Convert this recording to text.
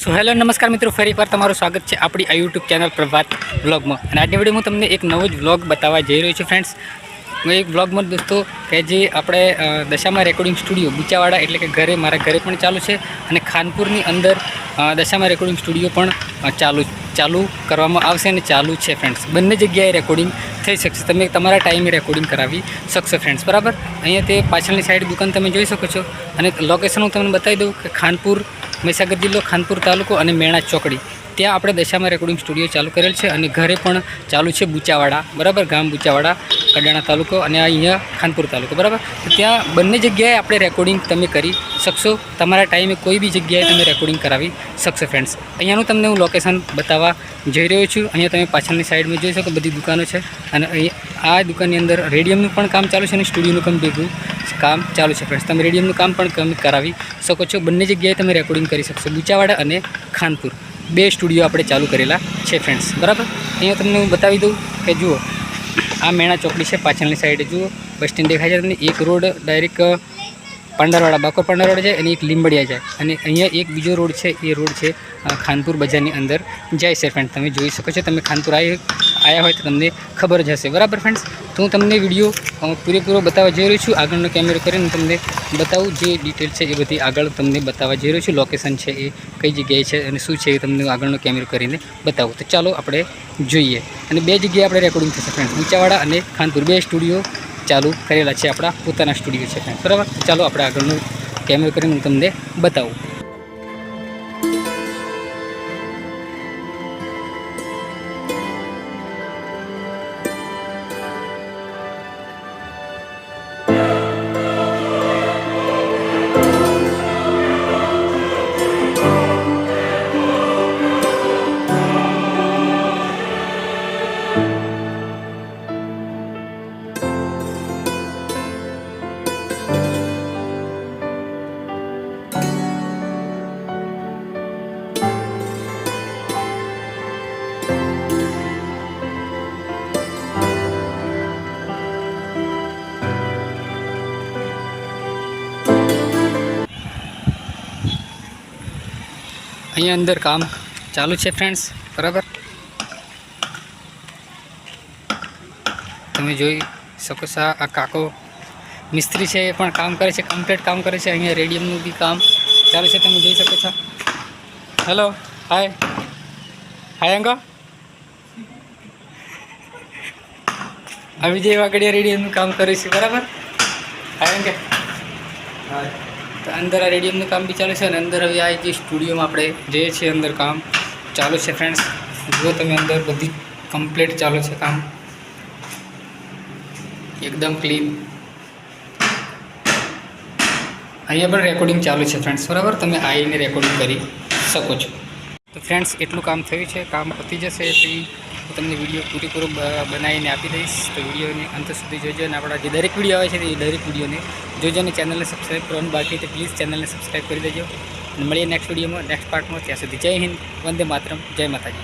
So hello નમસ્કાર મિત્રો, ફરી એકવાર તમારું સ્વાગત છે આપણી આ યુટ્યુબ ચેનલ પ્રભાત વ્લોગમાં. અને આજની વિડીયોમાં તમને એક નવો જ વ્લોગ બતાવવા જઈ રહ્યો છું ફ્રેન્ડ્સ. એક વ્લોગમાં દોસ્તો કે જે આપણે દશામાં રેકોર્ડિંગ સ્ટુડિયો બુચાવાડા એટલે કે ઘરે મારા ઘરે પણ ચાલુ છે અને ખાનપુરની અંદર દશામાં રેકોર્ડિંગ સ્ટુડિયો પણ ચાલુ કરવામાં આવશે અને ચાલુ છે ફ્રેન્ડ્સ. બંને જગ્યાએ રેકોર્ડિંગ થઈ શકશે, તમે તમારા ટાઈમે રેકોર્ડિંગ કરાવી શકશો ફ્રેન્ડ્સ. બરાબર, અહીંયા તે પાછળની સાઈડ દુકાન તમે જોઈ શકો છો અને લોકેશન હું તમને બતાવી દઉં કે ખાનપુર, મહીસાગર જિલ્લો, ખાનપુર તાલુકો અને મેણા ચોકડી, ત્યાં આપણે દશામાં રેકોર્ડિંગ સ્ટુડિયો ચાલુ કરેલ છે અને ઘરે પણ ચાલુ છે બુચાવાડા. બરાબર, ગામ બુચાવાડા, કડાણા તાલુકો અને અહીંયા ખાનપુર તાલુકો. બરાબર, તો ત્યાં બંને જગ્યાએ આપણે રેકોર્ડિંગ તમે કરી શકશો, તમારા ટાઈમે કોઈ બી જગ્યાએ તમે રેકોર્ડિંગ કરાવી શકશો ફ્રેન્ડ્સ. અહીંયાનું તમને હું લોકેશન બતાવવા જઈ રહ્યો છું. અહીંયા તમે પાછળની સાઈડમાં જોઈ શકો બધી દુકાનો છે અને આ દુકાનની અંદર રેડિયમનું પણ કામ ચાલુ છે અને સ્ટુડિયોનું કામ ભેગું કામ ચાલુ છે ફ્રેન્ડ્સ. તમે રેડિયમનું કામ પણ કરાવી શકો છો, બંને જગ્યાએ તમે રેકોર્ડિંગ કરી શકશો. બુચાવાડા અને ખાનપુર બે સ્ટુડિયો આપણે ચાલુ કરેલા છે ફ્રેન્ડ્સ. બરાબર, અહીંયા તમને હું બતાવી દઉં કે જુઓ, આ મેણા ચોકડી છે, પાછળની સાઈડે જુઓ બસ સ્ટેન્ડ દેખાય છે તમને. એક રોડ ડાયરેક્ટ પાંડારવાડા, બાકોર પાંડારવાડા જાય અને એક લીંબડિયા જાય અને અહીંયા એક બીજો રોડ છે, એ રોડ છે ખાનપુર બજારની અંદર જાય છે ફ્રેન્ડ. તમે જોઈ શકો છો, તમે ખાનપુર આવ્યા હોય તો તમને ખબર જ હશે. બરાબર ફ્રેન્ડ્સ, તો હું તમને વિડીયો પૂરેપૂરો બતાવવા જઈ રહ્યો છું. આગળનો કેમેરો કરીને તમને બતાવું, જે ડિટેલ છે એ બધી આગળ તમને બતાવવા જઈ રહ્યો છું. લોકેશન છે એ કઈ જગ્યાએ છે અને શું છે એ તમને આગળનો કેમેરો કરીને બતાવું. તો ચાલો આપણે જોઈએ. અને બે જગ્યાએ આપણે રેકોર્ડિંગ થશે ફ્રેન્ડ્સ, બુચાવાડા અને ખાનપુર, બે સ્ટુડિયો ચાલુ કરેલા છે, આપણા પોતાના સ્ટુડિયો છે ફ્રેન્ડ. બરાબર, ચાલો આપણે આગળનો કેમેરો કરીને હું તમને બતાવું. અહીંયા અંદર કામ ચાલુ છે ફ્રેન્ડ્સ. બરાબર, તમે જોઈ શકો છો આ કાકો મિસ્ત્રી છે, એ પણ કામ કરે છે, કમ્પ્લીટ કામ કરે છે. અહીંયા રેડિયમનું બી કામ ચાલુ છે, તમે જોઈ શકો છો. હેલો, હાય હાય અંગા, આ વિજય વાગડિયા રેડિયમનું કામ કરે છે. બરાબર, હાય અંગે, હા. તો અંદર આ રેડિયમનું કામ બી ચાલે છે અને અંદર હવે આ જે સ્ટુડિયોમાં આપણે જઈએ છીએ, અંદર કામ ચાલુ છે ફ્રેન્ડ્સ. જુઓ તમે, અંદર બધી કમ્પ્લીટ ચાલુ છે કામ, એકદમ ક્લીન. અહીંયા પણ રેકોર્ડિંગ ચાલુ છે ફ્રેન્ડ્સ. બરાબર, તમે આવીને રેકોર્ડિંગ કરી શકો છો. તો ફ્રેન્ડ્સ, એટલું કામ થયું છે, કામ પતી જશે એટલે હું તમને વિડીયો પૂરેપૂરો બનાવીને આપી દઈશ. તો વિડીયોને અંત સુધી જોજો અને આપણા જે દરેક વિડીયો આવે છે એ દરેક વિડીયોને જોજો અને ચેનલને સબસ્ક્રાઈબ કરવાનું બાકી તો પ્લીઝ ચેનલને સબસ્ક્રાઈબ કરી દેજો. અને મળીએ નેક્સ્ટ વિડીયોમાં, નેક્સ્ટ પાર્ટમાં. ત્યાં સુધી જય હિન્દ, વંદે માતરમ, જય માતાજી.